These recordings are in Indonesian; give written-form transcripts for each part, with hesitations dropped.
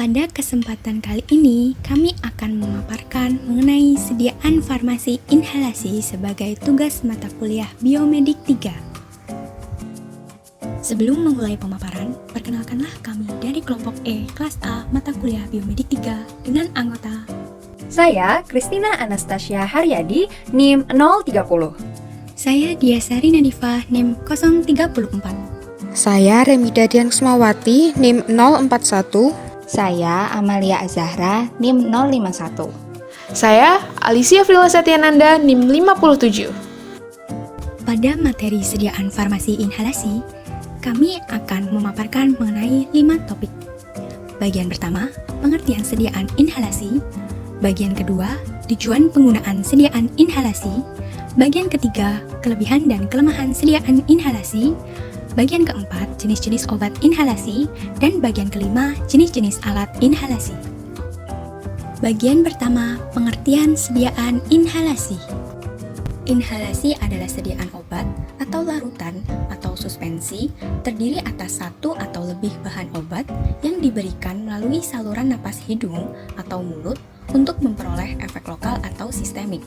Pada kesempatan kali ini, kami akan memaparkan mengenai sediaan farmasi inhalasi sebagai tugas mata kuliah Biomedik 3. Sebelum memulai pemaparan, perkenalkanlah kami dari kelompok E kelas A mata kuliah Biomedik 3 dengan anggota. Saya Christina Anastasia Haryadi, NIM 030. Saya Diasari Nadifah, NIM 034. Saya Remida Dian Kusmawati, NIM 041. Saya Amalia Azahra, NIM 051. Saya Alicia Frila Satyananda, NIM 57. Pada materi sediaan farmasi inhalasi, kami akan memaparkan mengenai 5 topik. Bagian pertama, pengertian sediaan inhalasi. Bagian kedua, tujuan penggunaan sediaan inhalasi. Bagian ketiga, kelebihan dan kelemahan sediaan inhalasi. Bagian keempat, jenis-jenis obat inhalasi, dan bagian kelima, jenis-jenis alat inhalasi. Bagian pertama, pengertian sediaan inhalasi. Inhalasi adalah sediaan obat atau larutan atau suspensi terdiri atas satu atau lebih bahan obat yang diberikan melalui saluran napas hidung atau mulut untuk memperoleh efek lokal atau sistemik.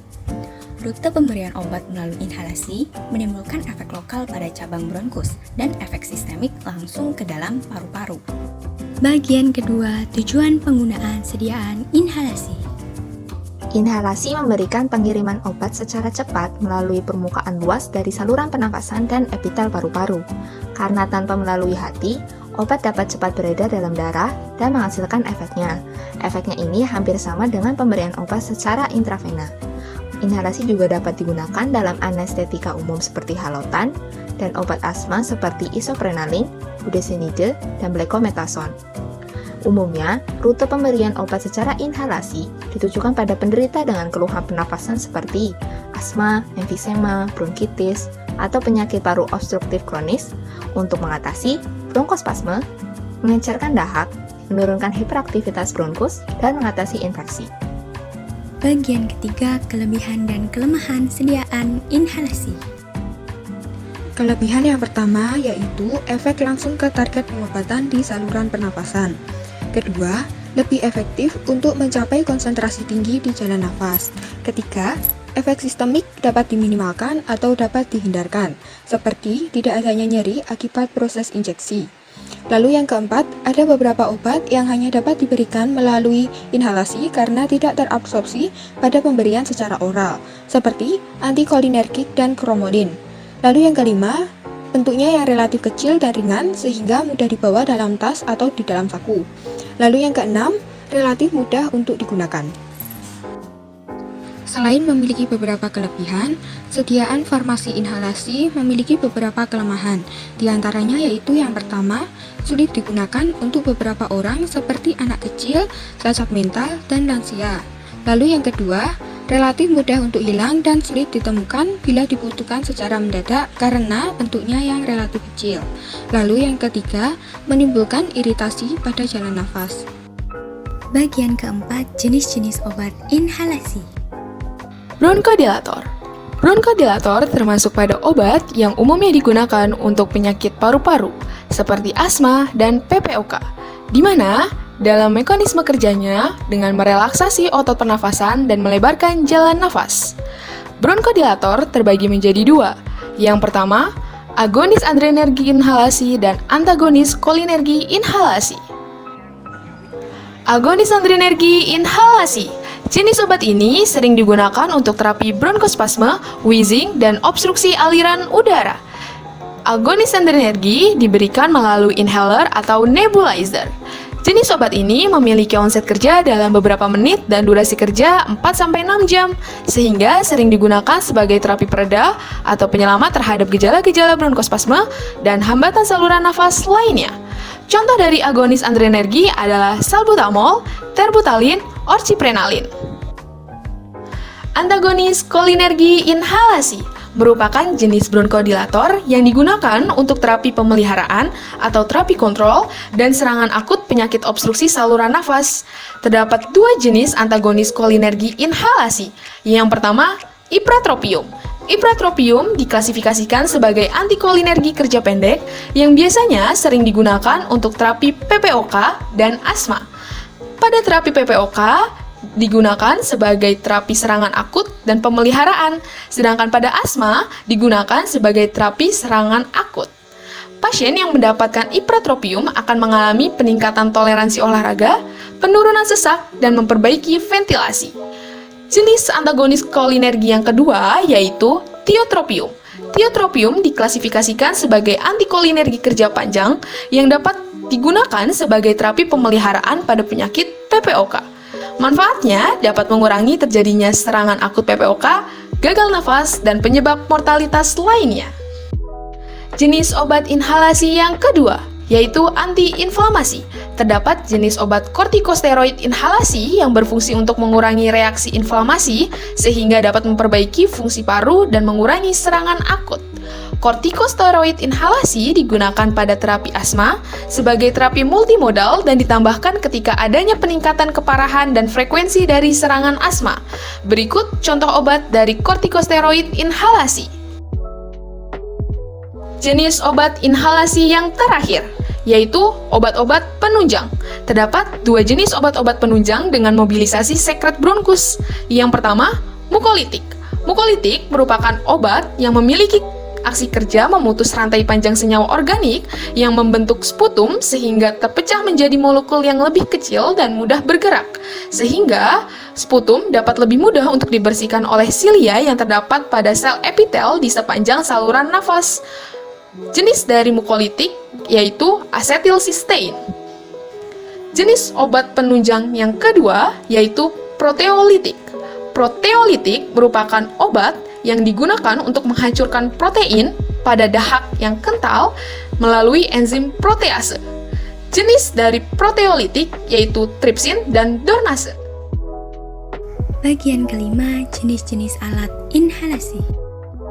Rute pemberian obat melalui inhalasi menimbulkan efek lokal pada cabang bronkus dan efek sistemik langsung ke dalam paru-paru. Bagian kedua, tujuan penggunaan sediaan inhalasi. Inhalasi memberikan pengiriman obat secara cepat melalui permukaan luas dari saluran pernapasan dan epitel paru-paru. Karena tanpa melalui hati, obat dapat cepat beredar dalam darah dan menghasilkan efeknya. Efeknya ini hampir sama dengan pemberian obat secara intravena. Inhalasi juga dapat digunakan dalam anestetika umum seperti halotan dan obat asma seperti isoprenalin, budesonide, dan blecomethason. Umumnya, rute pemberian obat secara inhalasi ditujukan pada penderita dengan keluhan pernapasan seperti asma, emfisema, bronkitis, atau penyakit paru obstruktif kronis untuk mengatasi bronkospasme, mengencerkan dahak, menurunkan hiperaktivitas bronkus, dan mengatasi infeksi. Bagian ketiga, kelebihan dan kelemahan sediaan inhalasi. Kelebihan yang pertama yaitu efek langsung ke target pengobatan di saluran pernapasan. Kedua, lebih efektif untuk mencapai konsentrasi tinggi di jalan nafas. Ketiga, efek sistemik dapat diminimalkan atau dapat dihindarkan, seperti tidak adanya nyeri akibat proses injeksi. Lalu yang keempat, ada beberapa obat yang hanya dapat diberikan melalui inhalasi karena tidak terabsorpsi pada pemberian secara oral, seperti antikolinergik dan kromolin. Lalu yang kelima, bentuknya yang relatif kecil dan ringan sehingga mudah dibawa dalam tas atau di dalam saku. Lalu yang keenam, relatif mudah untuk digunakan. Selain memiliki beberapa kelebihan, sediaan farmasi inhalasi memiliki beberapa kelemahan. Di antaranya yaitu yang pertama, sulit digunakan untuk beberapa orang seperti anak kecil, cacat mental, dan lansia. Lalu yang kedua, relatif mudah untuk hilang dan sulit ditemukan bila dibutuhkan secara mendadak karena bentuknya yang relatif kecil. Lalu yang ketiga, menimbulkan iritasi pada jalan nafas. Bagian keempat, jenis-jenis obat inhalasi. Bronkodilator. Bronkodilator termasuk pada obat yang umumnya digunakan untuk penyakit paru-paru, seperti asma dan PPOK, di mana dalam mekanisme kerjanya dengan merelaksasi otot pernafasan dan melebarkan jalan nafas. Bronkodilator terbagi menjadi dua. Yang pertama, agonis adrenergi inhalasi dan antagonis kolinergi inhalasi. Agonis adrenergi inhalasi. Jenis obat ini sering digunakan untuk terapi bronkospasme, wheezing, dan obstruksi aliran udara. Agonis adrenergi diberikan melalui inhaler atau nebulizer. Jenis obat ini memiliki onset kerja dalam beberapa menit dan durasi kerja 4-6 jam, sehingga sering digunakan sebagai terapi pereda atau penyelamat terhadap gejala-gejala bronkospasme dan hambatan saluran nafas lainnya. Contoh dari agonis adrenergi adalah salbutamol, terbutalin, orciprenalin. Antagonis kolinergi inhalasi merupakan jenis bronkodilator yang digunakan untuk terapi pemeliharaan atau terapi kontrol dan serangan akut penyakit obstruksi saluran nafas. Terdapat dua jenis antagonis kolinergi inhalasi. Yang pertama, ipratropium. Ipratropium diklasifikasikan sebagai antikolinergi kerja pendek yang biasanya sering digunakan untuk terapi PPOK dan asma. Pada terapi PPOK digunakan sebagai terapi serangan akut dan pemeliharaan, sedangkan pada asma digunakan sebagai terapi serangan akut. Pasien yang mendapatkan ipratropium akan mengalami peningkatan toleransi olahraga, penurunan sesak, dan memperbaiki ventilasi. Jenis antagonis kolinergi yang kedua yaitu tiotropium. Tiotropium diklasifikasikan sebagai antikolinergi kerja panjang yang dapat digunakan sebagai terapi pemeliharaan pada penyakit PPOK. Manfaatnya dapat mengurangi terjadinya serangan akut PPOK, gagal nafas, dan penyebab mortalitas lainnya. Jenis obat inhalasi yang kedua yaitu antiinflamasi. Terdapat jenis obat kortikosteroid inhalasi yang berfungsi untuk mengurangi reaksi inflamasi sehingga dapat memperbaiki fungsi paru dan mengurangi serangan akut. Kortikosteroid inhalasi digunakan pada terapi asma sebagai terapi multimodal dan ditambahkan ketika adanya peningkatan keparahan dan frekuensi dari serangan asma. Berikut contoh obat dari kortikosteroid inhalasi. Jenis obat inhalasi yang terakhir yaitu obat-obat penunjang. Terdapat dua jenis obat-obat penunjang dengan mobilisasi sekret bronkus. Yang pertama, mukolitik. Mukolitik merupakan obat yang memiliki aksi kerja memutus rantai panjang senyawa organik yang membentuk sputum sehingga terpecah menjadi molekul yang lebih kecil dan mudah bergerak. Sehingga sputum dapat lebih mudah untuk dibersihkan oleh silia yang terdapat pada sel epitel di sepanjang saluran nafas. Jenis dari mukolitik yaitu asetilsistein. Jenis obat penunjang yang kedua yaitu proteolitik. Proteolitik merupakan obat yang digunakan untuk menghancurkan protein pada dahak yang kental melalui enzim protease. Jenis dari proteolitik yaitu tripsin dan dornase. Bagian kelima, jenis-jenis alat inhalasi.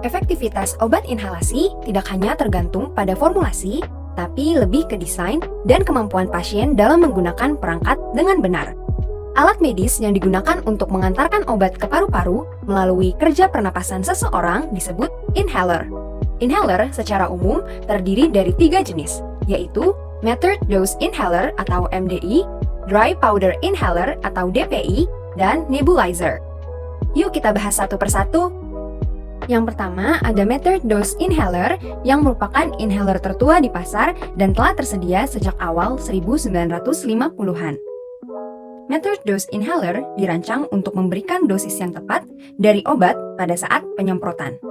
Efektivitas obat inhalasi tidak hanya tergantung pada formulasi, tapi lebih ke desain dan kemampuan pasien dalam menggunakan perangkat dengan benar. Alat medis yang digunakan untuk mengantarkan obat ke paru-paru melalui kerja pernapasan seseorang disebut inhaler. Inhaler secara umum terdiri dari 3 jenis, yaitu metered dose inhaler atau MDI, dry powder inhaler atau DPI, dan nebulizer. Yuk kita bahas satu persatu. Yang pertama ada metered dose inhaler yang merupakan inhaler tertua di pasar dan telah tersedia sejak awal 1950-an. Metered dose inhaler dirancang untuk memberikan dosis yang tepat dari obat pada saat penyemprotan.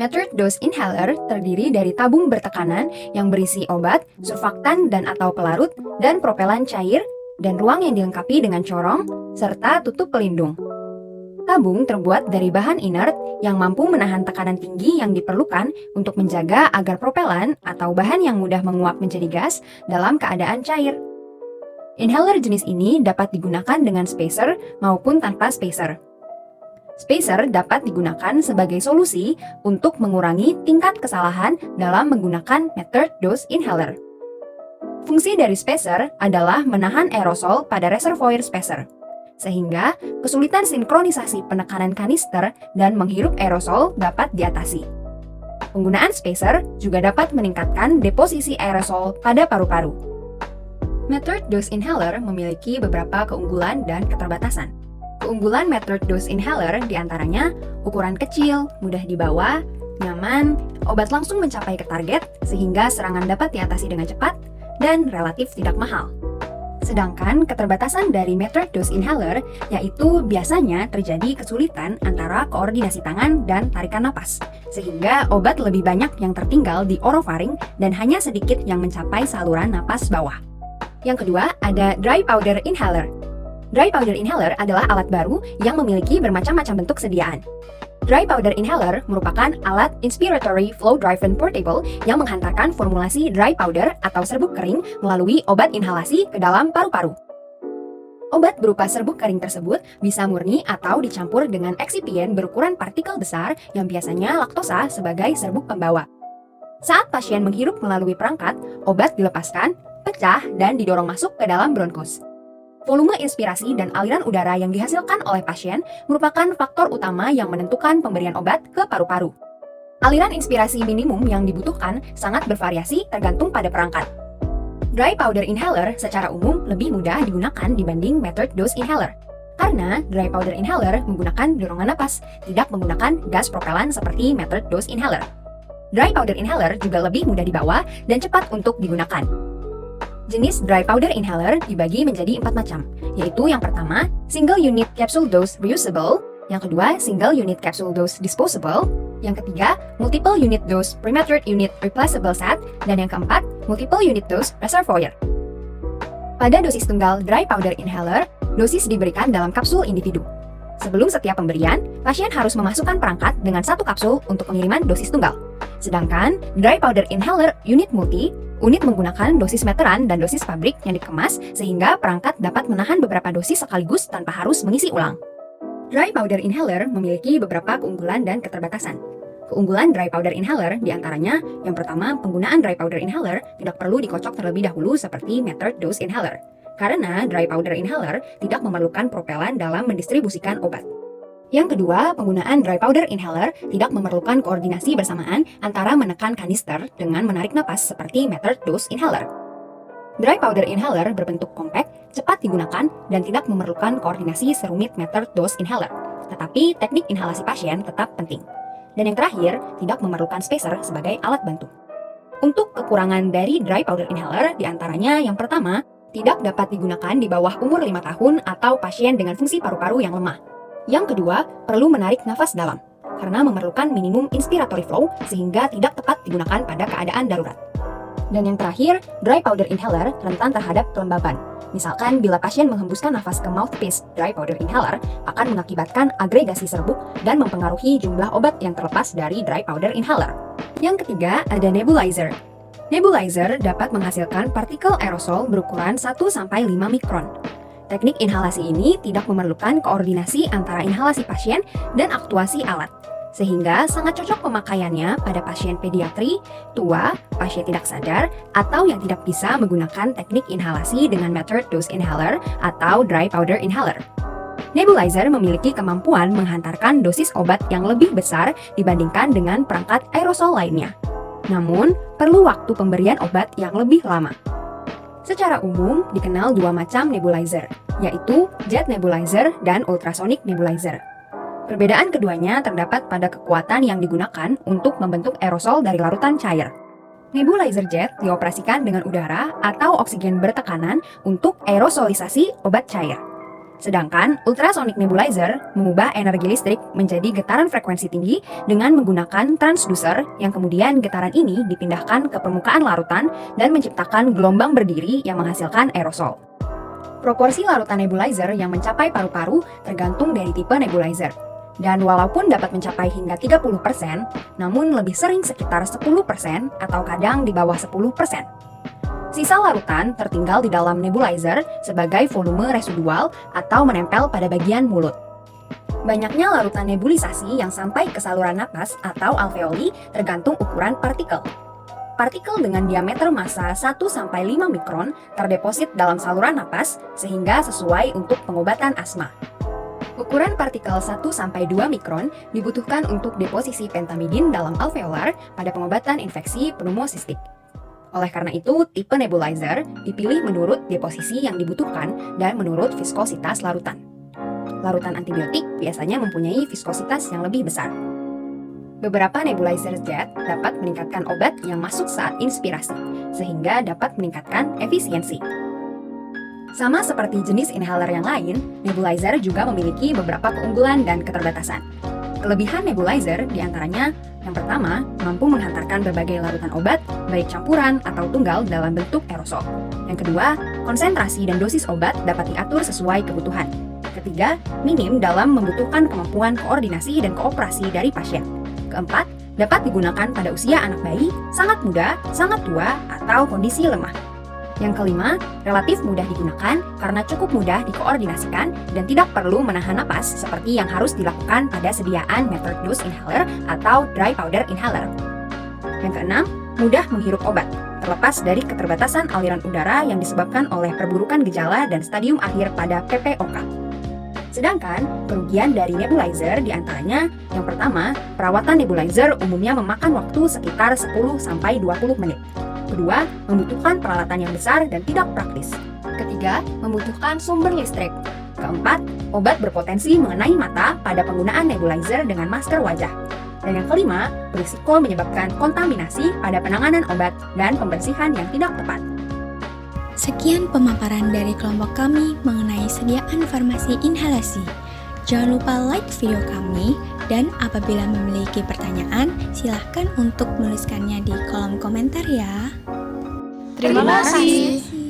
Metered dose inhaler terdiri dari tabung bertekanan yang berisi obat, surfaktan dan atau pelarut, dan propelan cair, dan ruang yang dilengkapi dengan corong, serta tutup pelindung. Tabung terbuat dari bahan inert yang mampu menahan tekanan tinggi yang diperlukan untuk menjaga agar propelan atau bahan yang mudah menguap menjadi gas dalam keadaan cair. Inhaler jenis ini dapat digunakan dengan spacer maupun tanpa spacer. Spacer dapat digunakan sebagai solusi untuk mengurangi tingkat kesalahan dalam menggunakan metered dose inhaler. Fungsi dari spacer adalah menahan aerosol pada reservoir spacer, sehingga kesulitan sinkronisasi penekanan kanister dan menghirup aerosol dapat diatasi. Penggunaan spacer juga dapat meningkatkan deposisi aerosol pada paru-paru. Metered dose inhaler memiliki beberapa keunggulan dan keterbatasan. Keunggulan metered dose inhaler diantaranya ukuran kecil, mudah dibawa, nyaman, obat langsung mencapai ke target sehingga serangan dapat diatasi dengan cepat, dan relatif tidak mahal. Sedangkan keterbatasan dari metered dose inhaler yaitu biasanya terjadi kesulitan antara koordinasi tangan dan tarikan napas, sehingga obat lebih banyak yang tertinggal di orofaring dan hanya sedikit yang mencapai saluran napas bawah. Yang kedua, ada dry powder inhaler. Dry powder inhaler adalah alat baru yang memiliki bermacam-macam bentuk sediaan. Dry powder inhaler merupakan alat inspiratory flow driven portable yang menghantarkan formulasi dry powder atau serbuk kering melalui obat inhalasi ke dalam paru-paru. Obat berupa serbuk kering tersebut bisa murni atau dicampur dengan eksipien berukuran partikel besar yang biasanya laktosa sebagai serbuk pembawa. Saat pasien menghirup melalui perangkat, obat dilepaskan, pecah, dan didorong masuk ke dalam bronkus. Volume inspirasi dan aliran udara yang dihasilkan oleh pasien merupakan faktor utama yang menentukan pemberian obat ke paru-paru. Aliran inspirasi minimum yang dibutuhkan sangat bervariasi tergantung pada perangkat. Dry powder inhaler secara umum lebih mudah digunakan dibanding method dose inhaler. Karena dry powder inhaler menggunakan dorongan napas, tidak menggunakan gas propelan seperti method dose inhaler. Dry powder inhaler juga lebih mudah dibawa dan cepat untuk digunakan. Jenis dry powder inhaler dibagi menjadi 4 macam, yaitu yang pertama, single unit capsule dose reusable, yang kedua, single unit capsule dose disposable, yang ketiga, multiple unit dose pre-matured unit replaceable set, dan yang keempat, multiple unit dose reservoir. Pada dosis tunggal dry powder inhaler, dosis diberikan dalam kapsul individu. Sebelum setiap pemberian, pasien harus memasukkan perangkat dengan satu kapsul untuk pengiriman dosis tunggal. Sedangkan dry powder inhaler unit multi, unit menggunakan dosis meteran dan dosis pabrik yang dikemas sehingga perangkat dapat menahan beberapa dosis sekaligus tanpa harus mengisi ulang. Dry powder inhaler memiliki beberapa keunggulan dan keterbatasan. Keunggulan dry powder inhaler diantaranya, yang pertama, penggunaan dry powder inhaler tidak perlu dikocok terlebih dahulu seperti method dose inhaler. Karena dry powder inhaler tidak memerlukan propelan dalam mendistribusikan obat. Yang kedua, penggunaan dry powder inhaler tidak memerlukan koordinasi bersamaan antara menekan kanister dengan menarik napas seperti method dose inhaler. Dry powder inhaler berbentuk kompak, cepat digunakan, dan tidak memerlukan koordinasi serumit method dose inhaler. Tetapi teknik inhalasi pasien tetap penting. Dan yang terakhir, tidak memerlukan spacer sebagai alat bantu. Untuk kekurangan dari dry powder inhaler diantaranya yang pertama, tidak dapat digunakan di bawah umur 5 tahun atau pasien dengan fungsi paru-paru yang lemah. Yang kedua, perlu menarik nafas dalam, karena memerlukan minimum inspiratory flow sehingga tidak tepat digunakan pada keadaan darurat. Dan yang terakhir, dry powder inhaler rentan terhadap kelembaban. Misalkan bila pasien menghembuskan nafas ke mouthpiece dry powder inhaler akan mengakibatkan agregasi serbuk dan mempengaruhi jumlah obat yang terlepas dari dry powder inhaler. Yang ketiga, ada nebulizer. Nebulizer dapat menghasilkan partikel aerosol berukuran 1-5 mikron. Teknik inhalasi ini tidak memerlukan koordinasi antara inhalasi pasien dan aktuasi alat, sehingga sangat cocok pemakaiannya pada pasien pediatri, tua, pasien tidak sadar, atau yang tidak bisa menggunakan teknik inhalasi dengan method dose inhaler atau dry powder inhaler. Nebulizer memiliki kemampuan menghantarkan dosis obat yang lebih besar dibandingkan dengan perangkat aerosol lainnya. Namun, perlu waktu pemberian obat yang lebih lama. Secara umum, dikenal dua macam nebulizer, yaitu jet nebulizer dan ultrasonic nebulizer. Perbedaan keduanya terdapat pada kekuatan yang digunakan untuk membentuk aerosol dari larutan cair. Nebulizer jet dioperasikan dengan udara atau oksigen bertekanan untuk aerosolisasi obat cair. Sedangkan ultrasonic nebulizer mengubah energi listrik menjadi getaran frekuensi tinggi dengan menggunakan transducer yang kemudian getaran ini dipindahkan ke permukaan larutan dan menciptakan gelombang berdiri yang menghasilkan aerosol. Proporsi larutan nebulizer yang mencapai paru-paru tergantung dari tipe nebulizer. Dan walaupun dapat mencapai hingga 30%, namun lebih sering sekitar 10% atau kadang di bawah 10%. Sisa larutan tertinggal di dalam nebulizer sebagai volume residual atau menempel pada bagian mulut. Banyaknya larutan nebulisasi yang sampai ke saluran napas atau alveoli tergantung ukuran partikel. Partikel dengan diameter massa 1-5 mikron terdeposit dalam saluran napas sehingga sesuai untuk pengobatan asma. Ukuran partikel 1-2 mikron dibutuhkan untuk deposisi pentamidin dalam alveolar pada pengobatan infeksi pneumocystic. Oleh karena itu, tipe nebulizer dipilih menurut deposisi yang dibutuhkan dan menurut viskositas larutan. Larutan antibiotik biasanya mempunyai viskositas yang lebih besar. Beberapa nebulizer jet dapat meningkatkan obat yang masuk saat inspirasi, sehingga dapat meningkatkan efisiensi. Sama seperti jenis inhaler yang lain, nebulizer juga memiliki beberapa keunggulan dan keterbatasan. Kelebihan nebulizer diantaranya, yang pertama, mampu menghantarkan berbagai larutan obat, baik campuran atau tunggal dalam bentuk aerosol. Yang kedua, konsentrasi dan dosis obat dapat diatur sesuai kebutuhan. Ketiga, minim dalam membutuhkan kemampuan koordinasi dan kooperasi dari pasien. Keempat, dapat digunakan pada usia anak bayi, sangat muda, sangat tua, atau kondisi lemah. Yang kelima, relatif mudah digunakan karena cukup mudah dikoordinasikan dan tidak perlu menahan napas seperti yang harus dilakukan pada sediaan method dose inhaler atau dry powder inhaler. Yang keenam, mudah menghirup obat, terlepas dari keterbatasan aliran udara yang disebabkan oleh perburukan gejala dan stadium akhir pada PPOK. Sedangkan, kerugian dari nebulizer diantaranya, yang pertama, perawatan nebulizer umumnya memakan waktu sekitar 10-20 menit. Kedua, membutuhkan peralatan yang besar dan tidak praktis. Ketiga, membutuhkan sumber listrik. Keempat, obat berpotensi mengenai mata pada penggunaan nebulizer dengan masker wajah. Dan yang kelima, berisiko menyebabkan kontaminasi pada penanganan obat dan pembersihan yang tidak tepat. Sekian pemaparan dari kelompok kami mengenai sediaan farmasi inhalasi. Jangan lupa like video kami, dan apabila memiliki pertanyaan, silahkan untuk menuliskannya di kolom komentar ya. Terima kasih.